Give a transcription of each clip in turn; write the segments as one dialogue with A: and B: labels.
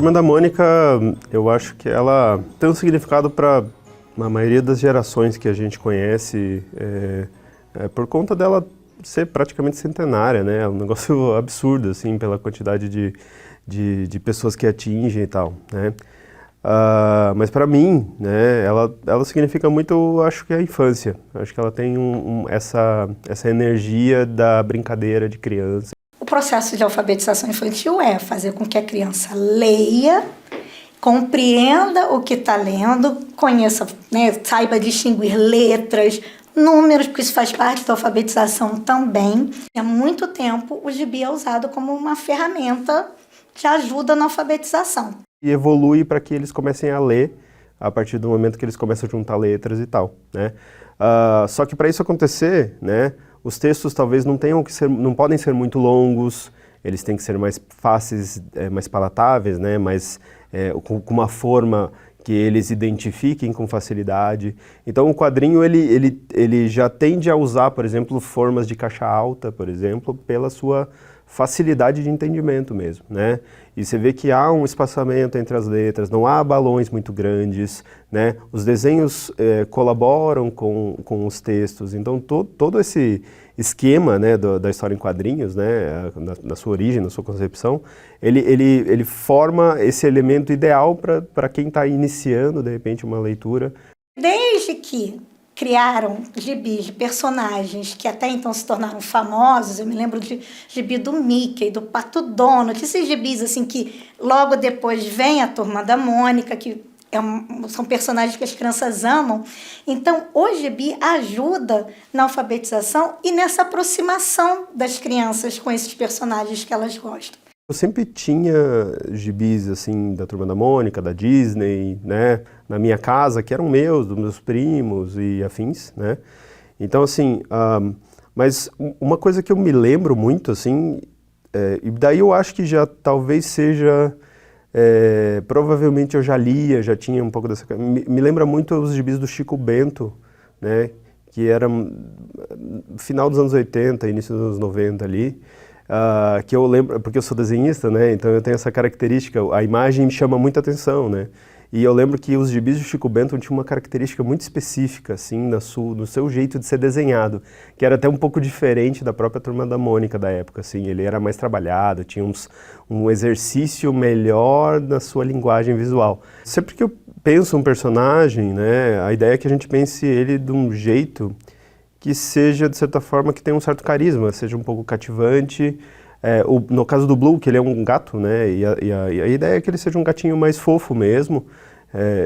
A: Turma da Mônica, eu acho que ela tem um significado para a maioria das gerações que a gente conhece, por conta dela ser praticamente centenária, né? É um negócio absurdo, assim, pela quantidade de pessoas que atingem e tal, né? Mas para mim, né, ela significa muito, acho que a infância. Acho que ela tem essa energia da brincadeira de criança.
B: O processo de alfabetização infantil é fazer com que a criança leia, compreenda o que está lendo, conheça, né, saiba distinguir letras, números, porque isso faz parte da alfabetização também. Há muito tempo o gibi é usado como uma ferramenta de ajuda na alfabetização.
A: E evolui para que eles comecem a ler a partir do momento que eles começam a juntar letras e tal, né? Só que para isso acontecer, né, os textos talvez não podem ser muito longos, eles têm que ser mais fáceis, mais palatáveis, né, com uma forma que eles identifiquem com facilidade. Então o quadrinho ele já tende a usar, por exemplo, formas de caixa alta, por exemplo, pela sua facilidade de entendimento mesmo, né? E você vê que há um espaçamento entre as letras, não há balões muito grandes, né? Os desenhos colaboram com os textos, então todo esse esquema, né, da história em quadrinhos, né, na sua origem, na sua concepção, ele forma esse elemento ideal para quem está iniciando, de repente, uma leitura.
B: Desde que criaram gibis de personagens que até então se tornaram famosos, eu me lembro de gibi do Mickey, do Pato Donald, esses gibis assim que logo depois vem a Turma da Mônica, que são personagens que as crianças amam. Então, o gibi ajuda na alfabetização e nessa aproximação das crianças com esses personagens que elas gostam.
A: Eu sempre tinha gibis, assim, da Turma da Mônica, da Disney, né, na minha casa, que eram meus, dos meus primos e afins, né. Então, assim, mas uma coisa que eu me lembro muito, assim, e daí eu acho que já talvez seja, provavelmente eu já lia, já tinha um pouco dessa... Me lembra muito os gibis do Chico Bento, né, que era final dos anos 80, início dos anos 90 ali, que eu lembro, porque eu sou desenhista, né, então eu tenho essa característica, a imagem me chama muita atenção, né, e eu lembro que os gibis do Chico Bento tinham uma característica muito específica, assim, no seu jeito de ser desenhado, que era até um pouco diferente da própria Turma da Mônica da época, assim, ele era mais trabalhado, tinha um exercício melhor na sua linguagem visual. Sempre que eu penso um personagem, né, a ideia é que a gente pense ele de um jeito que seja, de certa forma, que tenha um certo carisma, seja um pouco cativante. No caso do Blue, que ele é um gato, né, e a ideia é que ele seja um gatinho mais fofo mesmo.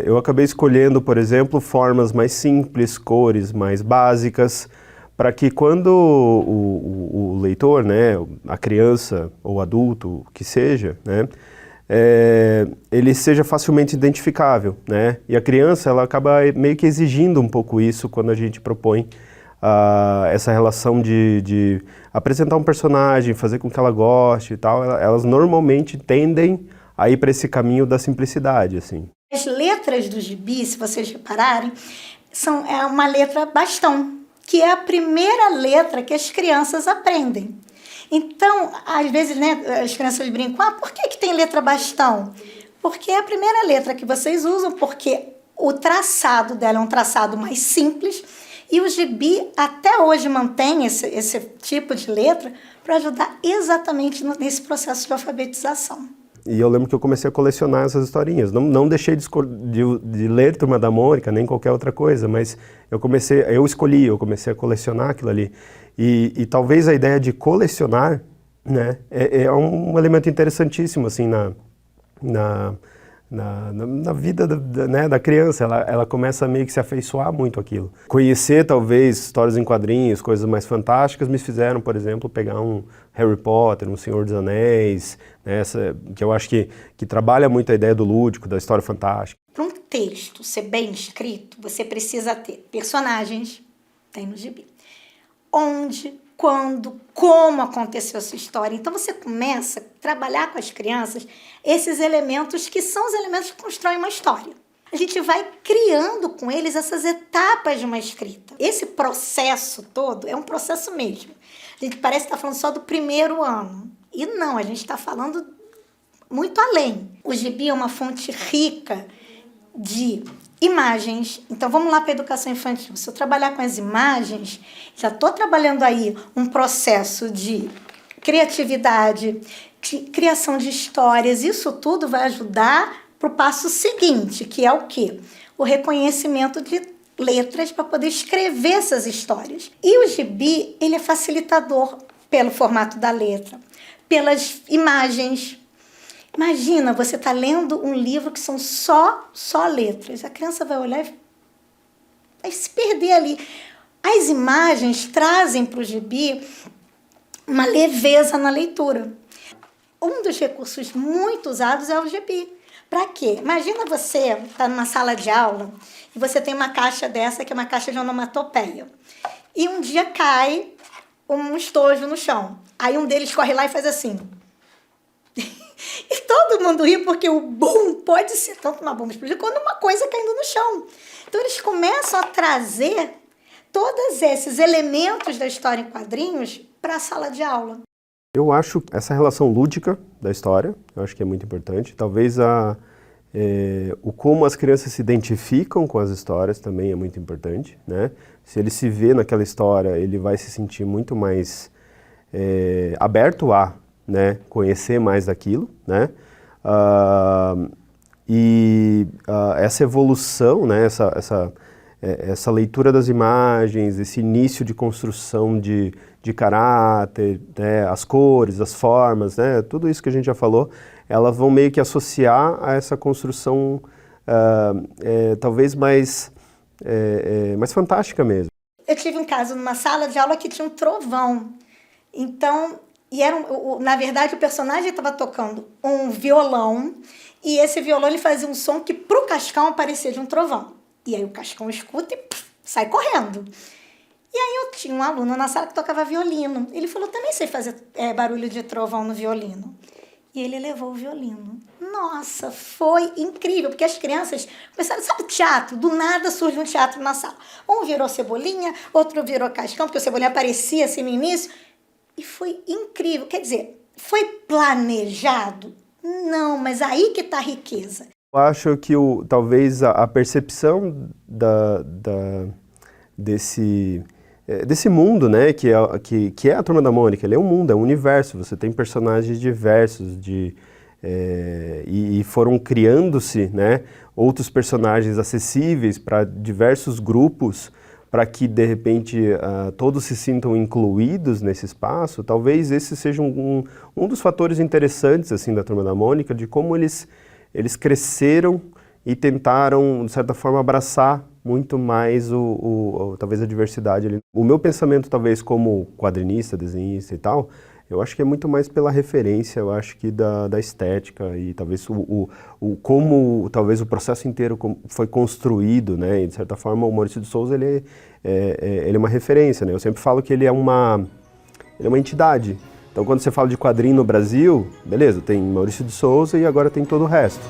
A: Eu acabei escolhendo, por exemplo, formas mais simples, cores mais básicas, para que quando o leitor, né, a criança ou adulto, que seja, né, ele seja facilmente identificável, né, e a criança ela acaba meio que exigindo um pouco isso quando a gente propõe essa relação de apresentar um personagem, fazer com que ela goste e tal, elas normalmente tendem a ir para esse caminho da simplicidade, assim.
B: As letras do gibi, se vocês repararem, é uma letra bastão, que é a primeira letra que as crianças aprendem. Então, às vezes, né, as crianças brincam, por que tem letra bastão? Porque é a primeira letra que vocês usam, porque o traçado dela é um traçado mais simples, e o gibi até hoje mantém esse tipo de letra para ajudar exatamente nesse processo de alfabetização.
A: E eu lembro que eu comecei a colecionar essas historinhas. Não deixei de ler Turma da Mônica, nem qualquer outra coisa, mas eu comecei a colecionar aquilo ali. E talvez a ideia de colecionar, né, é um elemento interessantíssimo assim, na vida né, da criança, ela começa a meio que se afeiçoar muito àquilo. Conhecer, talvez, histórias em quadrinhos, coisas mais fantásticas, me fizeram, por exemplo, pegar um Harry Potter, um Senhor dos Anéis, né, que eu acho que trabalha muito a ideia do lúdico, da história fantástica.
B: Para um texto ser bem escrito, você precisa ter personagens, tem no gibi, onde, quando, como aconteceu a sua história. Então você começa a trabalhar com as crianças esses elementos que são os elementos que constroem uma história. A gente vai criando com eles essas etapas de uma escrita. Esse processo todo é um processo mesmo. A gente parece estar falando só do primeiro ano. E não, a gente está falando muito além. O gibi é uma fonte rica de imagens. Então, vamos lá para a educação infantil. Se eu trabalhar com as imagens, já estou trabalhando aí um processo de criatividade, de criação de histórias. Isso tudo vai ajudar para o passo seguinte, que é o quê? O reconhecimento de letras para poder escrever essas histórias. E o gibi, ele é facilitador pelo formato da letra, pelas imagens. Imagina, você está lendo um livro que são só letras. A criança vai olhar e vai se perder ali. As imagens trazem para o gibi uma leveza na leitura. Um dos recursos muito usados é o gibi. Para quê? Imagina você tá numa sala de aula e você tem uma caixa dessa, que é uma caixa de onomatopeia. E um dia cai um estojo no chão. Aí um deles corre lá e faz assim. E todo mundo ri porque o boom pode ser tanto uma bomba explodindo quanto uma coisa caindo no chão. Então eles começam a trazer todos esses elementos da história em quadrinhos para a sala de aula.
A: Eu acho essa relação lúdica da história, eu acho que é muito importante. Talvez o como as crianças se identificam com as histórias também é muito importante, né? Se ele se vê naquela história, ele vai se sentir muito mais aberto a, né, conhecer mais daquilo, né? Essa evolução, né, essa leitura das imagens, esse início de construção de caráter, né, as cores, as formas, né, tudo isso que a gente já falou, elas vão meio que associar a essa construção talvez mais fantástica mesmo.
B: Eu tive um caso numa sala de aula que tinha um trovão. Então, na verdade, o personagem estava tocando um violão e esse violão ele fazia um som que para o Cascão parecia de um trovão. E aí o Cascão escuta e sai correndo. E aí eu tinha um aluno na sala que tocava violino. Ele falou, também sei fazer barulho de trovão no violino. E ele levou o violino. Nossa, foi incrível, porque as crianças começaram, sabe, teatro? Do nada surge um teatro na sala. Um virou Cebolinha, outro virou Cascão, porque o Cebolinha aparecia assim no início. E foi incrível. Quer dizer, foi planejado? Não, mas aí que está a riqueza.
A: Eu acho que talvez a percepção desse mundo, né, que é a Turma da Mônica, ele é um mundo, é um universo, você tem personagens diversos, e foram criando-se, né, outros personagens acessíveis para diversos grupos, para que, de repente, todos se sintam incluídos nesse espaço. Talvez esse seja um dos fatores interessantes assim, da Turma da Mônica, de como eles cresceram e tentaram, de certa forma, abraçar muito mais talvez a diversidade ali. O meu pensamento, talvez, como quadrinista, desenhista e tal, eu acho que é muito mais pela referência, eu acho que da estética e talvez como talvez o processo inteiro foi construído, né? E, de certa forma, o Maurício de Souza, ele é uma referência, né? Eu sempre falo que ele é uma entidade. Então, quando você fala de quadrinho no Brasil, beleza, tem Maurício de Souza e agora tem todo o resto.